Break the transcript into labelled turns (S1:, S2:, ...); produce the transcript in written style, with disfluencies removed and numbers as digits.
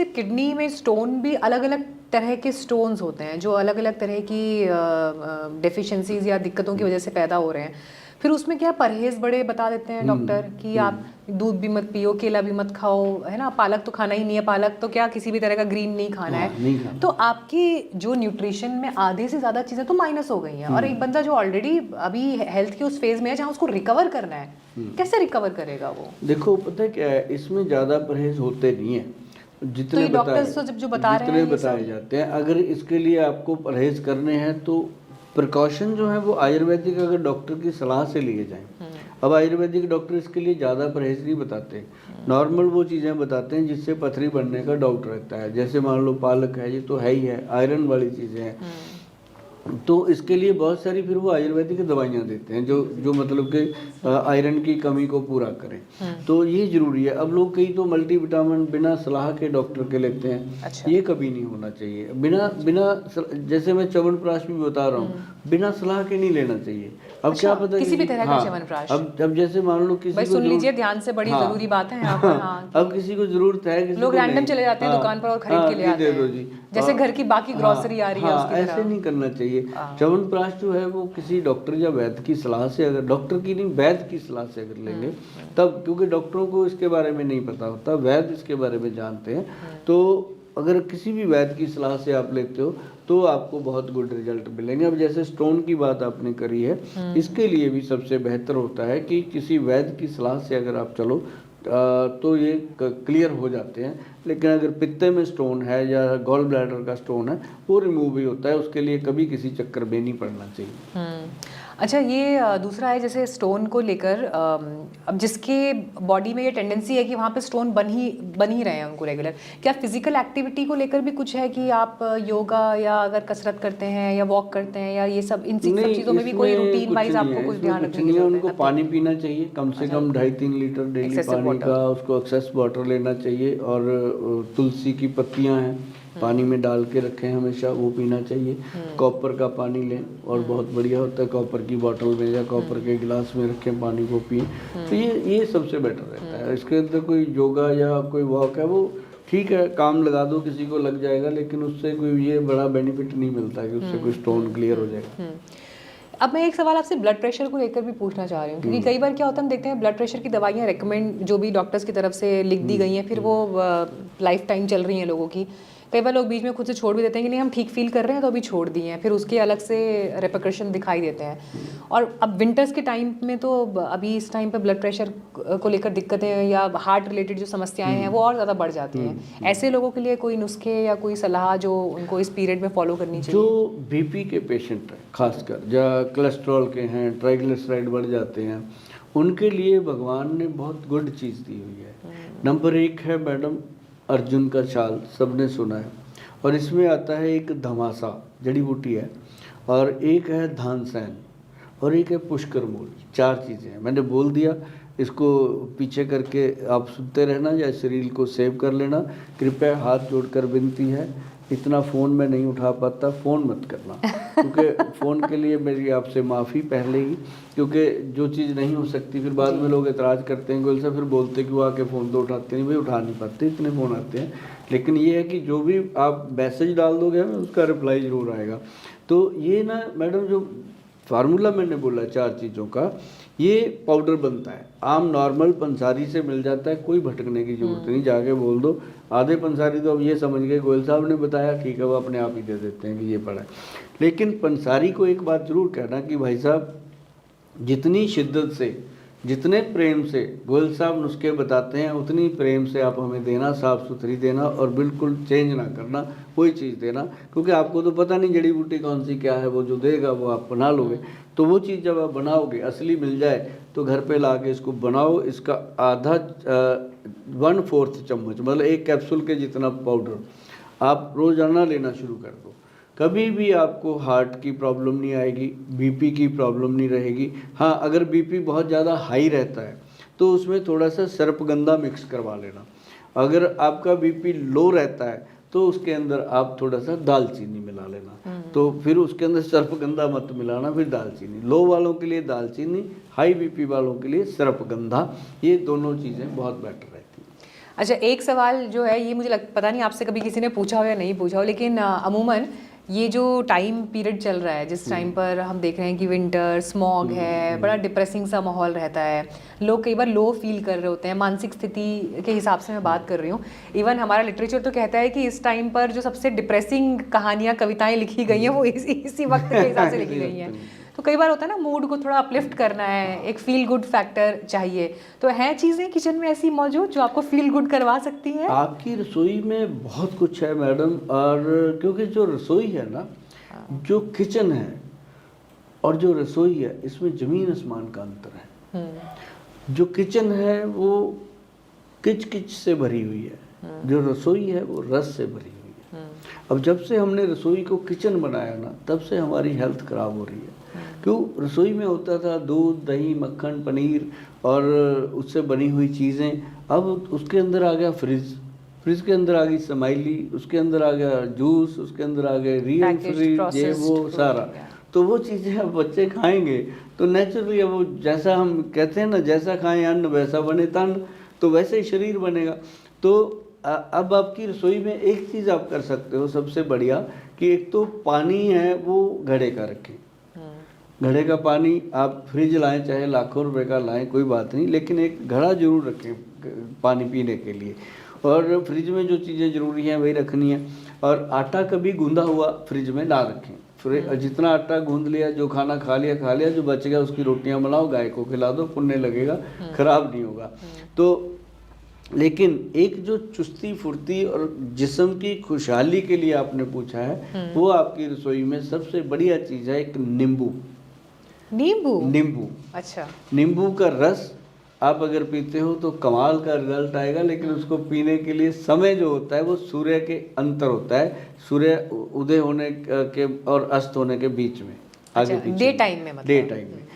S1: सिर्फ किडनी में स्टोन भी अलग अलग तरह के स्टोन्स होते हैं जो अलग अलग तरह की डेफिशिएंसीज या दिक्कतों की वजह से पैदा हो रहे हैं, फिर उसमें क्या परहेज बड़े बता देते हैं डॉक्टर कि आप दूध भी मत पियो, केला भी मत खाओ, है ना, पालक तो खाना ही नहीं है, पालक तो क्या किसी भी तरह का ग्रीन नहीं खाना है।
S2: नहीं खाना।
S1: तो आपकी जो न्यूट्रिशन में आधे से ज़्यादा चीज़ें तो माइनस हो गई हैं, और एक बंदा जो ऑलरेडी अभी हेल्थ के उस फेज में है जहाँ उसको रिकवर करना है, कैसे रिकवर करेगा वो?
S2: देखो पता है क्या है, इसमें ज़्यादा परहेज होते नहीं है जितने
S1: तो ये डॉक्टर्स तो जो बता रहे हैं ये
S2: बताए जाते हैं। अगर इसके लिए आपको परहेज करने हैं तो प्रिकॉशन जो है वो आयुर्वेदिक अगर डॉक्टर की सलाह से लिए जाएं। अब आयुर्वेदिक डॉक्टर इसके लिए ज़्यादा परहेज नहीं बताते, नॉर्मल वो चीज़ें बताते हैं जिससे पथरी बनने का डाउट रहता है। जैसे मान लो पालक है, ये तो है ही है, आयरन वाली चीज़ें हैं, तो इसके लिए बहुत सारी फिर वो आयुर्वेदिक दवाइयाँ देते हैं जो मतलब कि आयरन की कमी को पूरा करें। तो ये ज़रूरी है। अब लोग कई तो मल्टीविटामिन बिना सलाह के डॉक्टर के लेते हैं।
S1: अच्छा।
S2: ये कभी नहीं होना चाहिए। बिना जैसे मैं च्यवनप्राश भी बता रहा हूँ, बिना सलाह के नहीं लेना चाहिए। अब
S1: अच्छा,
S2: क्या पता
S1: किसी भी तरह का च्यवनप्राश?
S2: अब जैसे मान लो किसी
S1: भाई
S2: को
S1: सुन लीजिए ध्यान से, बड़ी जरूरी बात है यहाँ पर। हाँ,
S2: अब किसी को जरूरत है, किसी
S1: लोग
S2: को
S1: रैंडम
S2: नहीं।
S1: चले जाते हैं दुकान पर और खरीद के ले आते
S2: दे दो
S1: हैं,
S2: जी,
S1: जैसे घर की बाकी ग्रोसरी आ रही है उसकी
S2: ऐसे
S1: तरह।
S2: नहीं करना चाहिए। च्यवनप्राश जो है वो किसी डॉक्टर या वैद्य की सलाह से, अगर डॉक्टर की नहीं वैद्य की सलाह से अगर लेंगे तब, क्योंकि डॉक्टरों को इसके बारे में नहीं पता होता, वैद्य इसके बारे में जानते हैं। तो अगर किसी भी वैद्य की सलाह से आप लेते हो तो आपको बहुत गुड रिजल्ट मिलेंगे। अब जैसे स्टोन की बात आपने करी है, इसके लिए भी सबसे बेहतर होता है कि किसी वैद्य की सलाह से अगर आप चलो तो ये क्लियर हो जाते हैं। लेकिन अगर पित्ते में स्टोन है या गॉल ब्लैडर का स्टोन है वो रिमूव भी होता है, उसके लिए कभी किसी चक्कर में नहीं पड़ना चाहिए।
S1: अच्छा, ये दूसरा है जैसे स्टोन को लेकर, अब जिसके बॉडी में ये टेंडेंसी है कि वहाँ पे स्टोन बन ही रहे हैं उनको रेगुलर, क्या फिजिकल एक्टिविटी को लेकर भी कुछ है कि आप योगा या अगर कसरत करते हैं या वॉक करते हैं या ये सब इन सब चीज़ों में भी कोई रूटीन वाइज आपको कुछ ध्यान रखने की जरूरत है?
S2: उनको पानी पीना चाहिए कम से कम 2.5-3 लीटर डेली पानी का, उसको एक्सेस वाटर लेना चाहिए। और तुलसी की पत्तियाँ हैं पानी में डाल के रखें हमेशा, वो पीना चाहिए। कॉपर का पानी लें और बहुत बढ़िया होता है, कॉपर की बोतल में या कॉपर के गिलास में रखें पानी को पिए। तो ये सबसे बेटर रहता है। इसके अंदर कोई योगा या कोई वॉक है वो ठीक है, काम लगा दो, किसी को लग जाएगा, लेकिन उससे कोई ये बड़ा बेनिफिट नहीं मिलता कि उससे कोई स्टोन क्लियर हो जाएगा।
S1: अब मैं एक सवाल आपसे ब्लड प्रेशर को लेकर भी पूछना चाह रही हूँ, क्योंकि कई बार क्या होता है हम देखते हैं ब्लड प्रेशर की दवाइयाँ रेकमेंड जो भी डॉक्टर्स की तरफ से लिख दी गई हैं, फिर वो लाइफ टाइम चल रही हैं लोगों की। कई बार लोग बीच में खुद से छोड़ भी देते हैं कि नहीं हम ठीक फील कर रहे हैं तो अभी छोड़ दिए हैं, फिर उसके अलग से रेपरकशन दिखाई देते हैं। और अब विंटर्स के टाइम में तो अभी इस टाइम पे ब्लड प्रेशर को लेकर दिक्कतें या हार्ट रिलेटेड जो समस्याएं हैं वो और ज़्यादा बढ़ जाती हैं। ऐसे लोगों के लिए कोई नुस्खे या कोई सलाह जो उनको इस पीरियड में फॉलो करनी चाहिए?
S2: जो बीपी के पेशेंट हैं खासकर, या कोलेस्ट्रॉल के हैं, ट्राइग्लिसराइड बढ़ जाते हैं, उनके लिए भगवान ने बहुत गुड चीज़ दी हुई है। नंबर 1 है मैडम अर्जुन का छाल, सबने सुना है, और इसमें आता है एक धमासा जड़ी बूटी है, और एक है धानसैन, और एक है पुष्कर मूल। 4 चीज़ें हैं, मैंने बोल दिया। इसको पीछे करके आप सुनते रहना या इस रील को सेव कर लेना। कृपया हाथ जोड़कर विनती है, इतना फ़ोन में नहीं उठा पाता, फ़ोन मत करना, क्योंकि फ़ोन के लिए मेरी आपसे माफ़ी पहले ही, क्योंकि जो चीज़ नहीं हो सकती फिर बाद में लोग एतराज़ करते हैं, गोल से फिर बोलते कि वो आके फ़ोन तो उठाते नहीं, भाई उठा नहीं पाते, इतने फ़ोन आते हैं। लेकिन ये है कि जो भी आप मैसेज डाल दोगे हमें उसका रिप्लाई ज़रूर आएगा। तो ये ना मैडम जो फार्मूला मैंने बोला 4 चीज़ों का, ये पाउडर बनता है, आम नॉर्मल पंसारी से मिल जाता है, कोई भटकने की जरूरत नहीं, जाके बोल दो। आधे पंसारी तो अब ये समझ गए गोयल साहब ने बताया, ठीक है, वो अपने आप ही दे देते हैं कि ये पड़ा है। लेकिन पंसारी को एक बात जरूर कहना कि भाई साहब जितनी शिद्दत से, जितने प्रेम से गोयल साहब नुस्खे बताते हैं, उतनी प्रेम से आप हमें देना, साफ़ सुथरी देना, और बिल्कुल चेंज ना करना, कोई चीज़ देना, क्योंकि आपको तो पता नहीं जड़ी बूटी कौन सी क्या है, वो जो देगा वो आप बना लोगे। तो वो चीज़ जब आप बनाओगे, असली मिल जाए, तो घर पे ला के इसको बनाओ। इसका आधा 1/4 चम्मच, मतलब 1 कैप्सूल के जितना पाउडर आप रोज़ाना लेना शुरू कर दो। कभी भी आपको हार्ट की प्रॉब्लम नहीं आएगी, बीपी की प्रॉब्लम नहीं रहेगी। हाँ, अगर बीपी बहुत ज़्यादा हाई रहता है तो उसमें थोड़ा सा सर्पगंधा मिक्स करवा लेना। अगर आपका बीपी लो रहता है तो उसके अंदर आप थोड़ा सा दालचीनी मिला लेना। तो फिर उसके अंदर सर्पगंधा मत मिलाना, फिर दालचीनी। लो वालों के लिए दालचीनी, हाई बीपी वालों के लिए सर्पगंधा, ये दोनों चीज़ें बहुत बेटर रहती हैं।
S1: अच्छा, एक सवाल जो है ये मुझे पता नहीं आपसे कभी किसी ने पूछा हो या नहीं पूछा हो, लेकिन अमूमन ये जो टाइम पीरियड चल रहा है जिस टाइम पर हम देख रहे हैं कि विंटर स्मॉग है, बड़ा डिप्रेसिंग सा माहौल रहता है, लोग कई बार लो फील कर रहे होते हैं, मानसिक स्थिति के हिसाब से मैं बात कर रही हूँ। इवन हमारा लिटरेचर तो कहता है कि इस टाइम पर जो सबसे डिप्रेसिंग कहानियाँ कविताएं लिखी गई हैं वो इसी वक्त के हिसाब से लिखी गई हैं। तो कई बार होता है ना, मूड को थोड़ा अपलिफ्ट करना है, एक फील गुड फैक्टर चाहिए, तो हैं चीज़ें किचन में ऐसी मौजूद जो आपको फील गुड करवा सकती हैं?
S2: आपकी रसोई में बहुत कुछ है मैडम, और क्योंकि जो रसोई है ना, जो किचन है और जो रसोई है, इसमें ज़मीन आसमान का अंतर है। जो किचन है वो किच किच से भरी हुई है, जो रसोई है वो रस से भरी हुई है। अब जब से हमने रसोई को किचन बनाया ना, तब से हमारी हेल्थ खराब हो रही है। क्यों? रसोई में होता था दूध, दही, मक्खन, पनीर और उससे बनी हुई चीज़ें। अब उसके अंदर आ गया फ्रिज, फ्रिज के अंदर आ गई स्माइली, उसके अंदर आ गया जूस, उसके अंदर आ गए रियल फ्रिज, ये वो सारा। तो वो चीज़ें अब बच्चे खाएंगे तो नेचुरली अब वो, जैसा हम कहते हैं ना, जैसा खाएं अन्न वैसा बने तन, तो वैसे ही शरीर बनेगा। तो अब आपकी रसोई में एक चीज़ आप कर सकते हो सबसे बढ़िया, कि एक तो पानी है वो घड़े का रखें। घड़े का पानी आप फ्रिज लाएं, चाहे लाखों रुपए का लाएं, कोई बात नहीं, लेकिन एक घड़ा जरूर रखें पानी पीने के लिए। और फ्रिज में जो चीज़ें ज़रूरी हैं वही रखनी है। और आटा कभी गूंदा हुआ फ्रिज में ना रखें। जितना आटा गूंद लिया, जो खाना खा लिया, जो बच गया उसकी रोटियां बनाओ, गाय को खिला दो, पुण्य लगेगा, खराब नहीं होगा। तो लेकिन एक जो चुस्ती फुर्ती और जिस्म की खुशहाली के लिए आपने पूछा है, वो आपकी रसोई में सबसे बढ़िया चीज़ है एक नींबू। नींबू, अच्छा, नींबू का रस आप अगर पीते हो तो कमाल का रिजल्ट आएगा। लेकिन उसको पीने के लिए समय जो होता है वो सूर्य के अंतर होता है, सूर्य उदय होने के और अस्त होने के बीच में, आगे पीछे,
S1: डे टाइम में,
S2: डे टाइम में।